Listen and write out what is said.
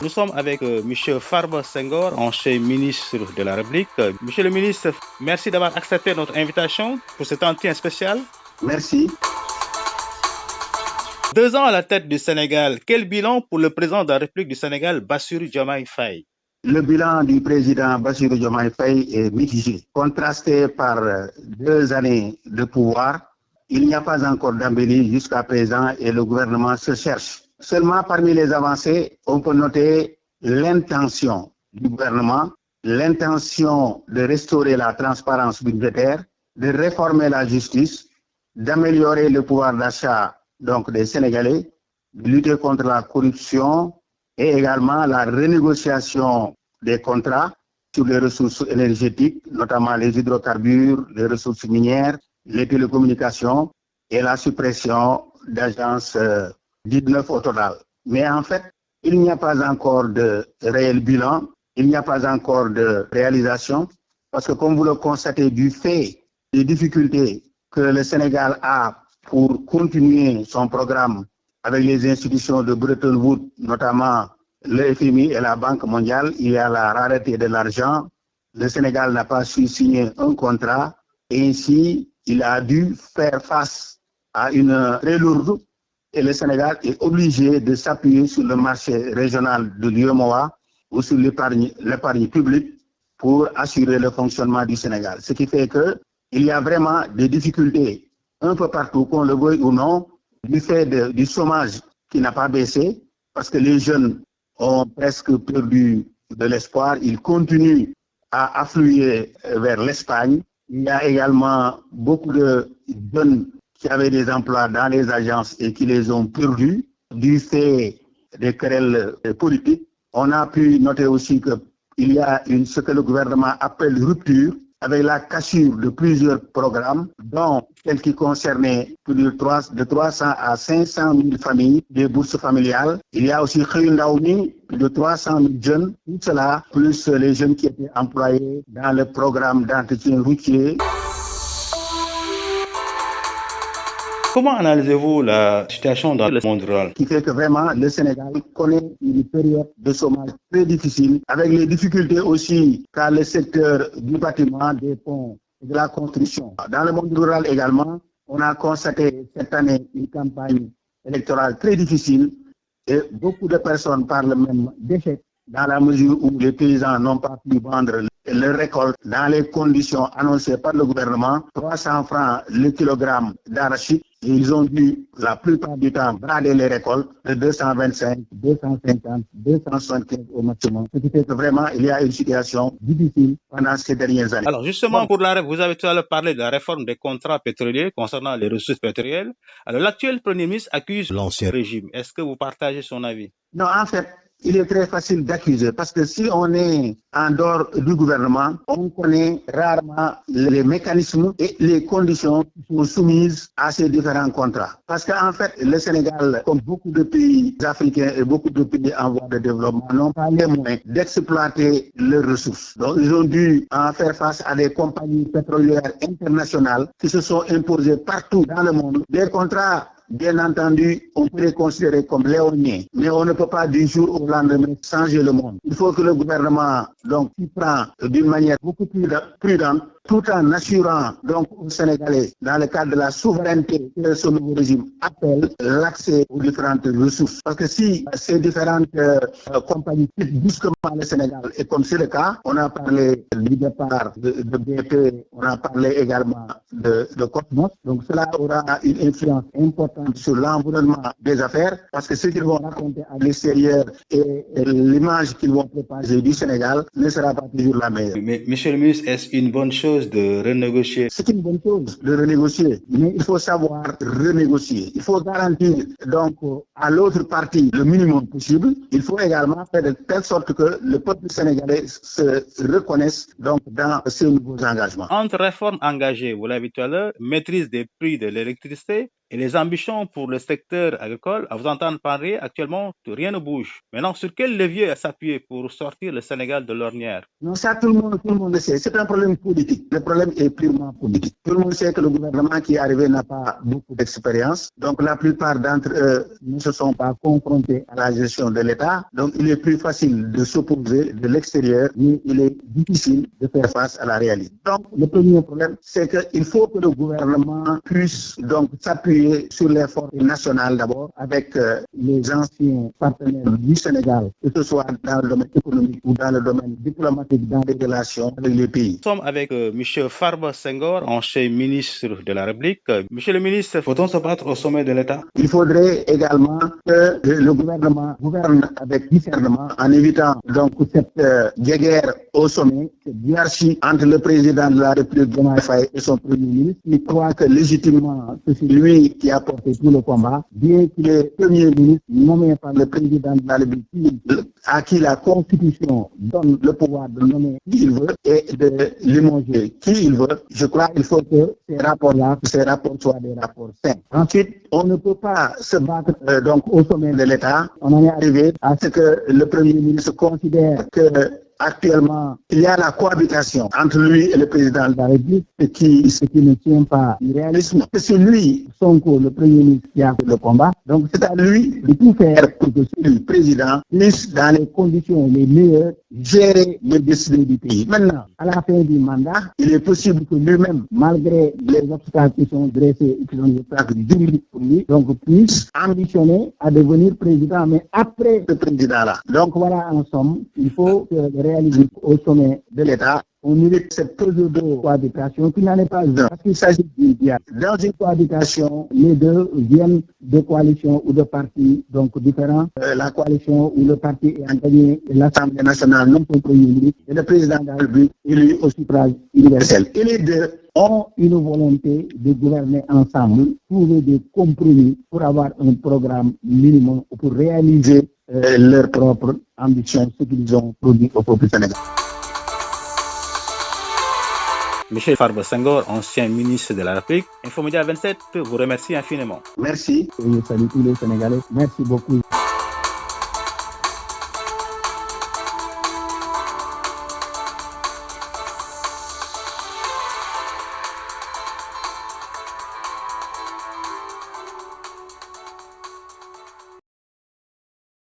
Nous sommes avec M. Farba Senghor, ancien ministre de la République. Monsieur le ministre, merci d'avoir accepté notre invitation pour cet entretien spécial. Merci. 2 ans à la tête du Sénégal, quel bilan pour le président de la République du Sénégal, Bassirou Diomaye Faye? Le bilan du président Bassirou Diomaye Faye est mitigé. Contrasté par 2 années de pouvoir, il n'y a pas encore d'embellie jusqu'à présent et le gouvernement se cherche. Seulement parmi les avancées, on peut noter l'intention du gouvernement, l'intention de restaurer la transparence budgétaire, de réformer la justice, d'améliorer le pouvoir d'achat donc des Sénégalais, de lutter contre la corruption et également la renégociation des contrats sur les ressources énergétiques, notamment les hydrocarbures, les ressources minières, les télécommunications et la suppression d'agences 19 au total. Mais en fait, il n'y a pas encore de réel bilan, il n'y a pas encore de réalisation, parce que comme vous le constatez du fait des difficultés que le Sénégal a pour continuer son programme avec les institutions de Bretton Woods, notamment le FMI et la Banque mondiale, il y a la rareté de l'argent. Le Sénégal n'a pas su signer un contrat et ainsi il a dû faire face à une très lourde et le Sénégal est obligé de s'appuyer sur le marché régional de l'UEMOA ou sur l'épargne publique pour assurer le fonctionnement du Sénégal. Ce qui fait qu'il y a vraiment des difficultés un peu partout, qu'on le veuille ou non, du fait du chômage qui n'a pas baissé, parce que les jeunes ont presque perdu de l'espoir. Ils continuent à affluer vers l'Espagne. Il y a également beaucoup de jeunes qui avaient des emplois dans les agences et qui les ont perdus du fait des querelles politiques. On a pu noter aussi qu'il y a ce que le gouvernement appelle rupture, avec la cassure de plusieurs programmes, dont celles qui concernaient plus de 300 à 500 000 familles, des bourses familiales. Il y a aussi Xëyu Ndaw mi, plus de 300 000 jeunes, tout cela, plus les jeunes qui étaient employés dans le programme d'entretien routier. Comment analysez-vous la situation dans le monde rural? Qui fait que vraiment le Sénégal connaît une période de chômage très difficile, avec les difficultés aussi qu'a le secteur du bâtiment, des ponts et de la construction. Dans le monde rural également, on a constaté cette année une campagne électorale très difficile et beaucoup de personnes parlent même d'échec dans la mesure où les paysans n'ont pas pu vendre leur récolte dans les conditions annoncées par le gouvernement, 300 francs le kilogramme d'arachide. Ils ont dû, la plupart du temps, brader les récoltes de 225, 250, 275 au maximum. Ce qui fait que vraiment, il y a une situation difficile pendant ces dernières années. Alors justement, vous avez tout à l'heure parlé de la réforme des contrats pétroliers concernant les ressources pétrolières. Alors l'actuel Premier ministre accuse l'ancien régime. Est-ce que vous partagez son avis? Non, en fait, il est très facile d'accuser parce que si on est en dehors du gouvernement, on connaît rarement les mécanismes et les conditions qui sont soumises à ces différents contrats. Parce qu'en fait, le Sénégal, comme beaucoup de pays africains et beaucoup de pays en voie de développement, n'ont pas les moyens d'exploiter leurs ressources. Donc, ils ont dû en faire face à des compagnies pétrolières internationales qui se sont imposées partout dans le monde. Des contrats, bien entendu, on peut les considérer comme léoniens, mais on ne peut pas du jour au lendemain changer le monde. Il faut que le gouvernement donc s'y prend d'une manière beaucoup plus prudente, tout en assurant donc aux Sénégalais, dans le cadre de la souveraineté que ce nouveau régime appelle, l'accès aux différentes ressources. Parce que si ces différentes compagnies quittent brusquement le Sénégal, et comme c'est le cas, on a parlé du départ de BP, on a parlé également de Cosmos, donc cela aura une influence importante sur l'environnement des affaires, parce que ce qu'ils vont raconter à l'extérieur et l'image qu'ils vont propager du Sénégal ne sera pas toujours la meilleure. Mais monsieur le ministre, est-ce une bonne chose de renégocier? C'est une bonne chose de renégocier, mais il faut savoir renégocier. Il faut garantir donc à l'autre partie le minimum possible. Il faut également faire de telle sorte que le peuple sénégalais se reconnaisse donc dans ces nouveaux engagements. Entre réformes engagées, vous l'avez dit tout à l'heure, maîtrise des prix de l'électricité, Et les ambitions pour le secteur agricole, à vous entendre parler, actuellement, rien ne bouge. Maintenant, sur quel levier s'appuyer pour sortir le Sénégal de l'ornière? Non, ça, tout le monde le sait. C'est un problème politique. Le problème est purement politique. Tout le monde sait que le gouvernement qui est arrivé n'a pas beaucoup d'expérience. Donc, la plupart d'entre eux ne se sont pas confrontés à la gestion de l'État. Donc, il est plus facile de s'opposer de l'extérieur, mais il est difficile de faire face à la réalité. Donc, le premier problème, c'est qu'il faut que le gouvernement puisse donc s'appuyer sur l'effort national d'abord avec les anciens partenaires du Sénégal, que ce soit dans le domaine économique ou dans le domaine diplomatique, dans les relations avec les pays. Nous sommes avec M. Farba Senghor, ancien ministre de la République. Monsieur le ministre, faut-on se battre au sommet de l'État? Il faudrait également que le gouvernement gouverne avec discernement en évitant donc cette guerre au sommet, cette hiérarchie entre le président de la République Diomaye Faye et son premier ministre. Il croit que légitimement c'est lui qui a porté tout le combat, bien qu'il est premier ministre nommé par le président de la République à qui la Constitution donne le pouvoir de nommer qui il veut et de limoger qui il veut. Je crois qu'il faut que ces rapports-là, soient des rapports sains. Ensuite, on ne peut pas se battre donc au sommet de l'État. On en est arrivé à ce que le premier ministre considère que actuellement, il y a la cohabitation entre lui et le président de la République, ce qui ne tient pas du réalisme. C'est lui, Sonko, le premier ministre, qui a fait le combat. Donc, c'est à lui de tout faire pour que le président puisse, dans les conditions les meilleures, gérer les décisions du pays. Maintenant, à la fin du mandat, il est possible que lui-même, malgré les obstacles qui sont dressés et qui sont des obstacles juridiques pour lui, donc puisse ambitionner à devenir président, mais après ce président-là. Donc, voilà, en somme, il faut que réaliser au sommet de l'État, on mérite cette pseudo-cohabitation qui n'en est pas une. Parce qu'il s'agit d'une diade. Dans une cohabitation, les deux viennent de coalitions ou de partis donc différents. La coalition ou le parti ayant gagné l'Assemblée nationale, non son premier ministre, et le président de la République élu au suffrage universel. Et les deux ont une volonté de gouverner ensemble, trouver des compromis pour avoir un programme minimum pour réaliser leur propre ambition, ce qu'ils ont produit au peuple sénégalais. Michel Farba Senghor, ancien ministre de la République, Infomédia 27 vous remercie infiniment. Merci. Et je salue tous les Sénégalais. Merci beaucoup.